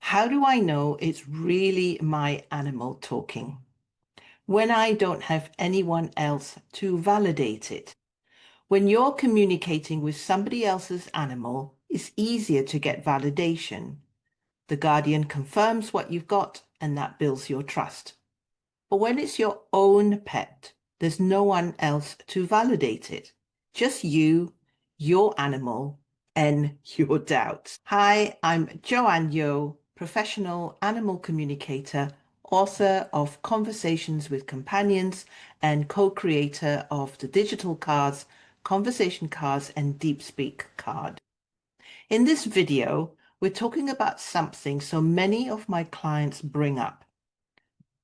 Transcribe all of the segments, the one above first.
How do I know it's really my animal talking when I don't have anyone else to validate it? When you're communicating with somebody else's animal, it's easier to get validation. The guardian confirms what you've got, and that builds your trust. But when it's your own pet, there's no one else to validate it. Just you, your animal, and your doubts. Hi, I'm Joanne Yeoh, professional animal communicator, author of Conversations with Companions, and co-creator of the digital cards, Conversation Cards, and Deep Speak card. In this video, we're talking about something so many of my clients bring up.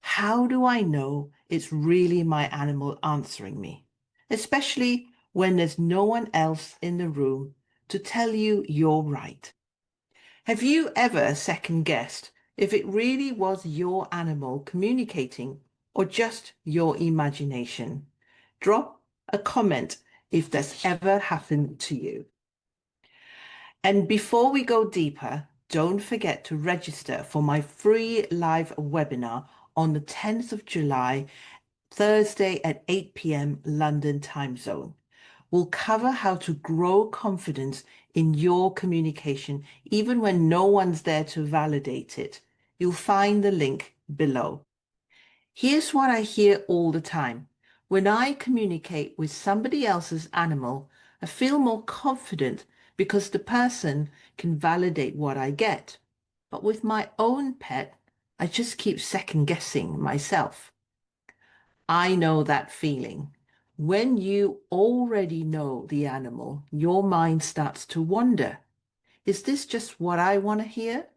How do I know it's really my animal answering me? Especially when there's no one else in the room to tell you you're right. Have you ever second guessed if it really was your animal communicating or just your imagination? Drop a comment if that's ever happened to you. And before we go deeper, don't forget to register for my free live webinar on the 10th of July, Thursday at 8 p.m. London time zone. We'll cover how to grow confidence in your communication, even when no one's there to validate it. You'll find the link below. Here's what I hear all the time. When I communicate with somebody else's animal, I feel more confident because the person can validate what I get. But with my own pet, I just keep second guessing myself. I know that feeling. When you already know the animal, your mind starts to wonder, is this just what I want to hear?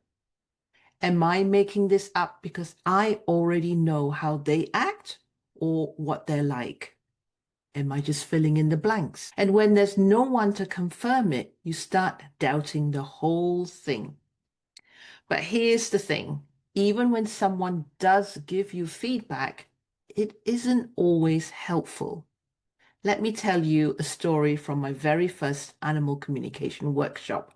Am I making this up because I already know how they act or what they're like? Am I just filling in the blanks? And when there's no one to confirm it, you start doubting the whole thing. But here's the thing. Even when someone does give you feedback, it isn't always helpful. Let me tell you a story from my very first animal communication workshop.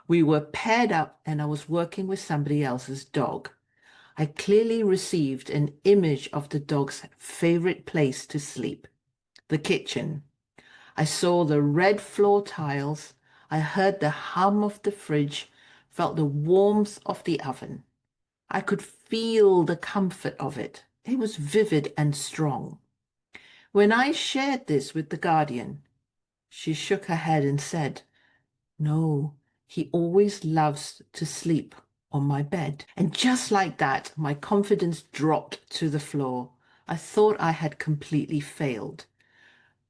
We were paired up and I was working with somebody else's dog. I clearly received an image of the dog's favorite place to sleep, the kitchen. I saw the red floor tiles. I heard the hum of the fridge, felt the warmth of the oven. I could feel the comfort of it. It was vivid and strong. When I shared this with the guardian, she shook her head and said, "No, he always loves to sleep on my bed." And just like that, my confidence dropped to the floor. I thought I had completely failed.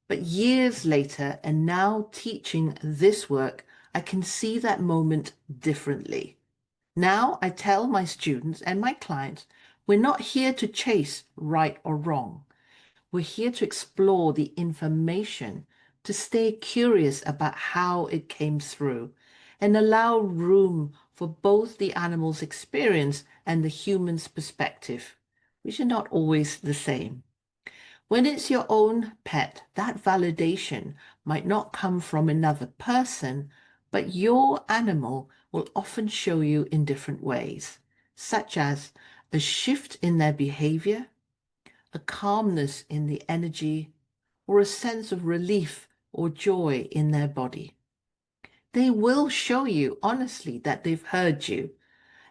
But years later, and now teaching this work, I can see that moment differently. Now I tell my students and my clients, we're not here to chase right or wrong. We're here to explore the information, to stay curious about how it came through, and allow room for both the animal's experience and the human's perspective, which are not always the same. When it's your own pet, that validation might not come from another person, but your animal will often show you in different ways, such as a shift in their behavior, a calmness in the energy, or a sense of relief or joy in their body. They will show you honestly that they've heard you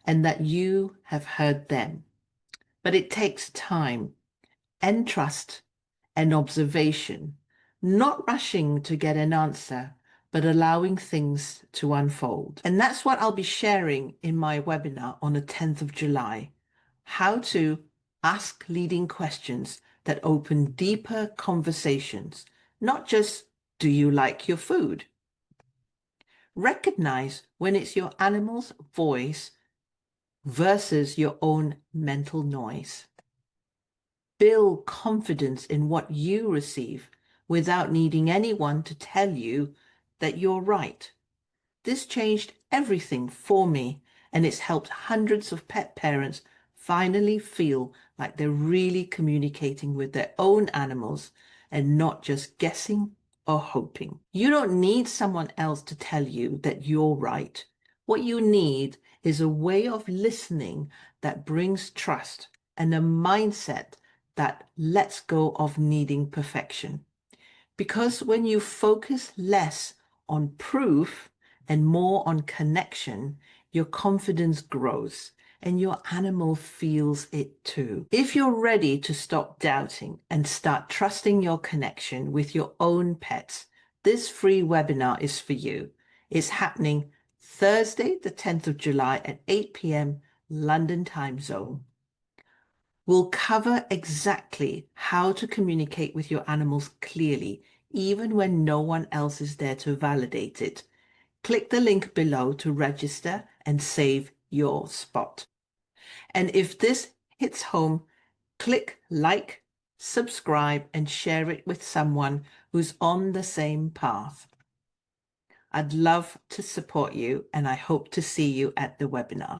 and that you have heard them. But it takes time and trust and observation, not rushing to get an answer, but allowing things to unfold. And that's what I'll be sharing in my webinar on the 10th of July, how to ask leading questions that open deeper conversations, not just, do you like your food? Recognize when it's your animal's voice versus your own mental noise. Build confidence in what you receive without needing anyone to tell you that you're right. This changed everything for me, and it's helped hundreds of pet parents finally feel like they're really communicating with their own animals and not just guessing or hoping. You don't need someone else to tell you that you're right. What you need is a way of listening that brings trust and a mindset that lets go of needing perfection. Because when you focus less on proof and more on connection, your confidence grows and your animal feels it too. If you're ready to stop doubting and start trusting your connection with your own pets, this free webinar is for you. It's happening Thursday, the 10th of July at 8 p.m. London time zone. We'll cover exactly how to communicate with your animals clearly, even when no one else is there to validate it. Click the link below to register and save your spot. And if this hits home, click like, subscribe, and share it with someone who's on the same path. I'd love to support you, and I hope to see you at the webinar.